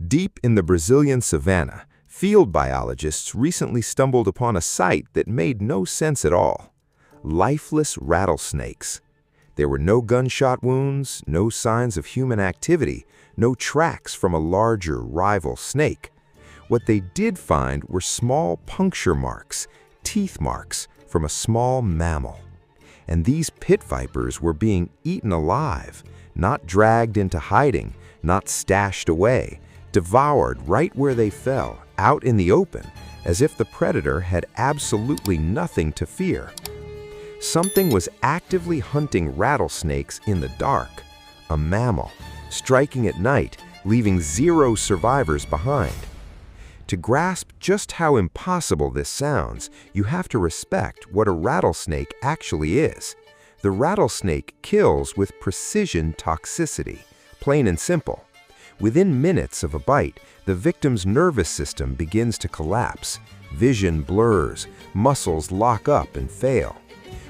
Deep in the Brazilian savanna, field biologists recently stumbled upon a sight that made no sense at all. Lifeless rattlesnakes. There were no gunshot wounds, no signs of human activity, no tracks from a larger rival snake. What they did find were small puncture marks, teeth marks, from a small mammal. And these pit vipers were being eaten alive, not dragged into hiding, not stashed away, devoured right where they fell, out in the open, as if the predator had absolutely nothing to fear. Something was actively hunting rattlesnakes in the dark, a mammal, striking at night, leaving zero survivors behind. To grasp just how impossible this sounds, you have to respect what a rattlesnake actually is. The rattlesnake kills with precision toxicity, plain and simple. Within minutes of a bite, the victim's nervous system begins to collapse, vision blurs, muscles lock up and fail.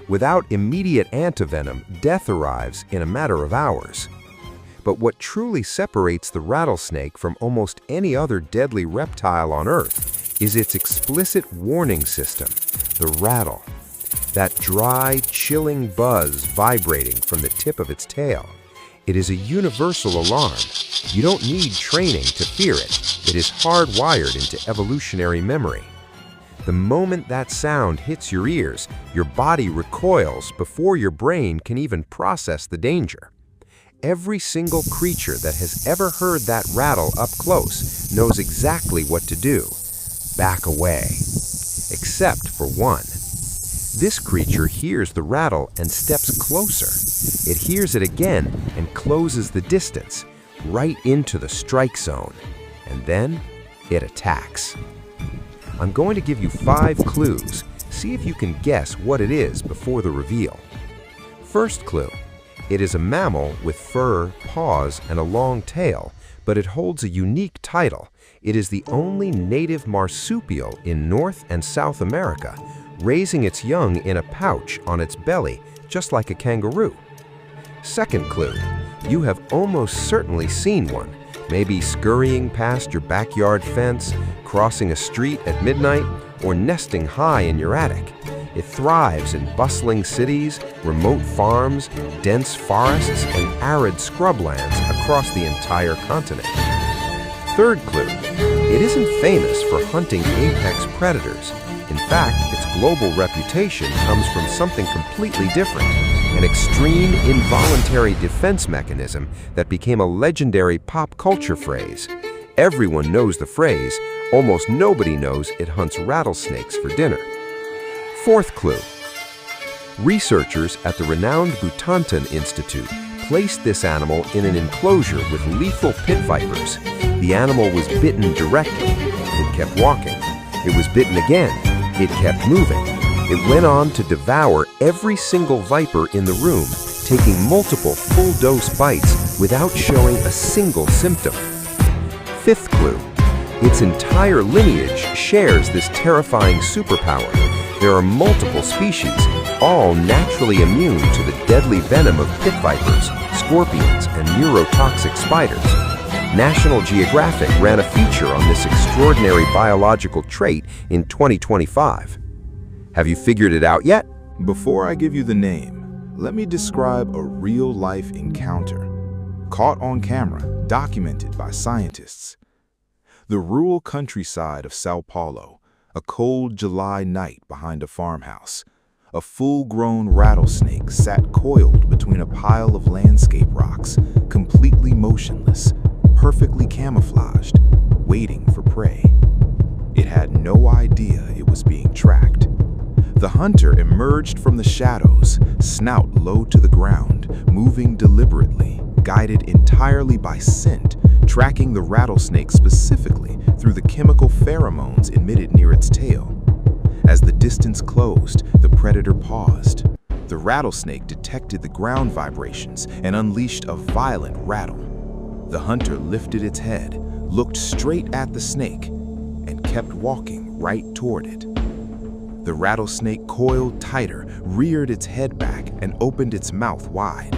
Without immediate antivenom, death arrives in a matter of hours. But what truly separates the rattlesnake from almost any other deadly reptile on Earth is its explicit warning system, the rattle. That dry, chilling buzz vibrating from the tip of its tail. It is a universal alarm. You don't need training to fear it. It is hardwired into evolutionary memory. The moment that sound hits your ears, your body recoils before your brain can even process the danger. Every single creature that has ever heard that rattle up close knows exactly what to do. Back away. Except for one. This creature hears the rattle and steps closer. It hears it again and closes the distance, right into the strike zone. And then it attacks. I'm going to give you 5 clues. See if you can guess what it is before the reveal. First clue. It is a mammal with fur, paws, and a long tail, but it holds a unique title. It is the only native marsupial in North and South America, raising its young in a pouch on its belly, just like a kangaroo. Second clue. You have almost certainly seen one, maybe scurrying past your backyard fence, crossing a street at midnight, or nesting high in your attic. It thrives in bustling cities, remote farms, dense forests, and arid scrublands across the entire continent. Third clue. It isn't famous for hunting apex predators. In fact, its global reputation comes from something completely different, an extreme involuntary defense mechanism that became a legendary pop culture phrase. Everyone knows the phrase, almost nobody knows it hunts rattlesnakes for dinner. Fourth clue. Researchers at the renowned Butantan Institute placed this animal in an enclosure with lethal pit vipers. The animal was bitten directly. It kept walking. It was bitten again. It kept moving. It went on to devour every single viper in the room, taking multiple full-dose bites without showing a single symptom. Fifth clue. Its entire lineage shares this terrifying superpower. There are multiple species, all naturally immune to the deadly venom of pit vipers, scorpions, and neurotoxic spiders. National Geographic ran a feature on this extraordinary biological trait in 2025. Have you figured it out yet? Before I give you the name, let me describe a real-life encounter, caught on camera, documented by scientists. The rural countryside of Sao Paulo, a cold July night behind a farmhouse. A full-grown rattlesnake sat coiled between a pile of landscape rocks, completely motionless, perfectly camouflaged, waiting for prey. It had no idea it was being tracked. The hunter emerged from the shadows, snout low to the ground, moving deliberately, guided entirely by scent, tracking the rattlesnake specifically through the chemical pheromones emitted near its tail. As the distance closed, the predator paused. The rattlesnake detected the ground vibrations and unleashed a violent rattle. The hunter lifted its head, looked straight at the snake, and kept walking right toward it. The rattlesnake coiled tighter, reared its head back, and opened its mouth wide.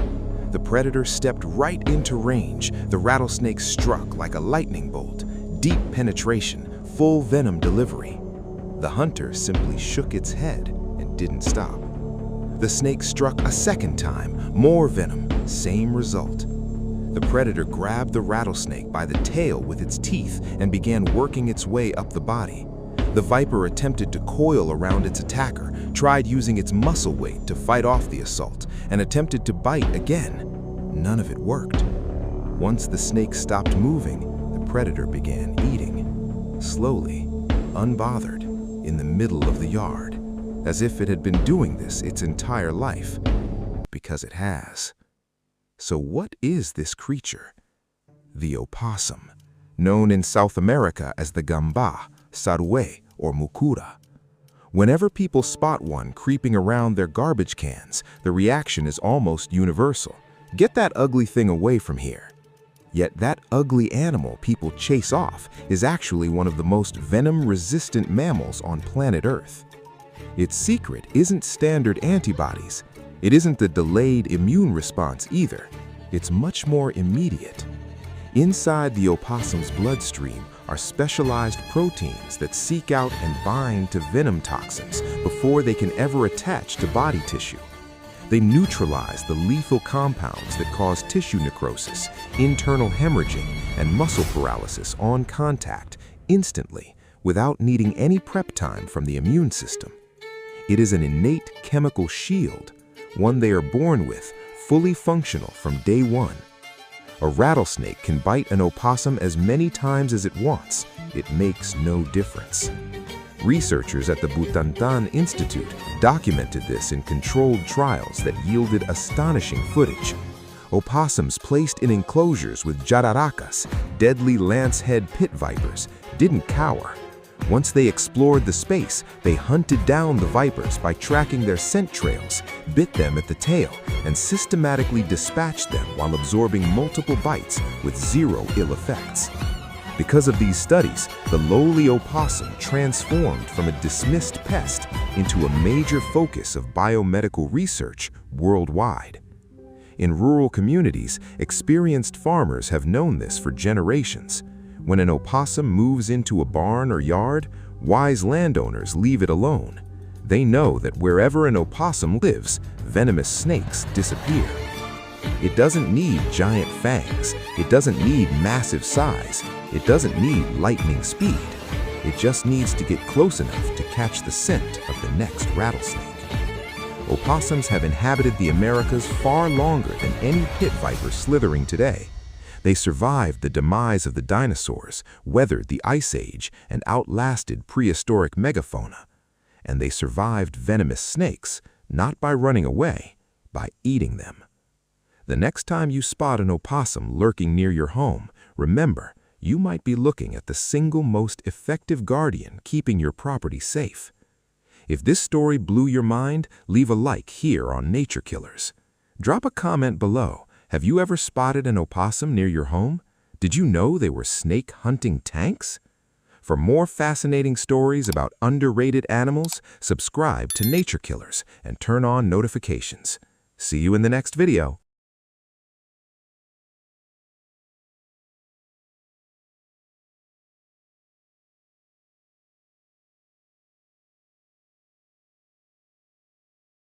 The predator stepped right into range. The rattlesnake struck like a lightning bolt. Deep penetration, full venom delivery. The hunter simply shook its head and didn't stop. The snake struck a second time, more venom, same result. The predator grabbed the rattlesnake by the tail with its teeth and began working its way up the body. The viper attempted to coil around its attacker, tried using its muscle weight to fight off the assault, and attempted to bite again. None of it worked. Once the snake stopped moving, the predator began eating, slowly, unbothered, in the middle of the yard, as if it had been doing this its entire life, because it has. So what is this creature? The opossum, known in South America as the gamba, sarue, or mucura. Whenever people spot one creeping around their garbage cans, the reaction is almost universal. Get that ugly thing away from here. Yet that ugly animal people chase off is actually one of the most venom-resistant mammals on planet Earth. Its secret isn't standard antibodies. It isn't the delayed immune response either. It's much more immediate. Inside the opossum's bloodstream are specialized proteins that seek out and bind to venom toxins before they can ever attach to body tissue. They neutralize the lethal compounds that cause tissue necrosis, internal hemorrhaging, and muscle paralysis on contact instantly without needing any prep time from the immune system. It is an innate chemical shield, one they are born with, fully functional from day one. A rattlesnake can bite an opossum as many times as it wants. It makes no difference. Researchers at the Butantan Institute documented this in controlled trials that yielded astonishing footage. Opossums placed in enclosures with jararacas, deadly lance-head pit vipers, didn't cower. Once they explored the space, they hunted down the vipers by tracking their scent trails, bit them at the tail, and systematically dispatched them while absorbing multiple bites with zero ill effects. Because of these studies, the lowly opossum transformed from a dismissed pest into a major focus of biomedical research worldwide. In rural communities, experienced farmers have known this for generations. When an opossum moves into a barn or yard, wise landowners leave it alone. They know that wherever an opossum lives, venomous snakes disappear. It doesn't need giant fangs. It doesn't need massive size. It doesn't need lightning speed. It just needs to get close enough to catch the scent of the next rattlesnake. Opossums have inhabited the Americas far longer than any pit viper slithering today. They survived the demise of the dinosaurs, weathered the Ice Age, and outlasted prehistoric megafauna. And they survived venomous snakes, not by running away, by eating them. The next time you spot an opossum lurking near your home, remember, you might be looking at the single most effective guardian keeping your property safe. If this story blew your mind, leave a like here on Nature Killers. Drop a comment below. Have you ever spotted an opossum near your home? Did you know they were snake hunting tanks? For more fascinating stories about underrated animals, subscribe to Nature Killers and turn on notifications. See you in the next video.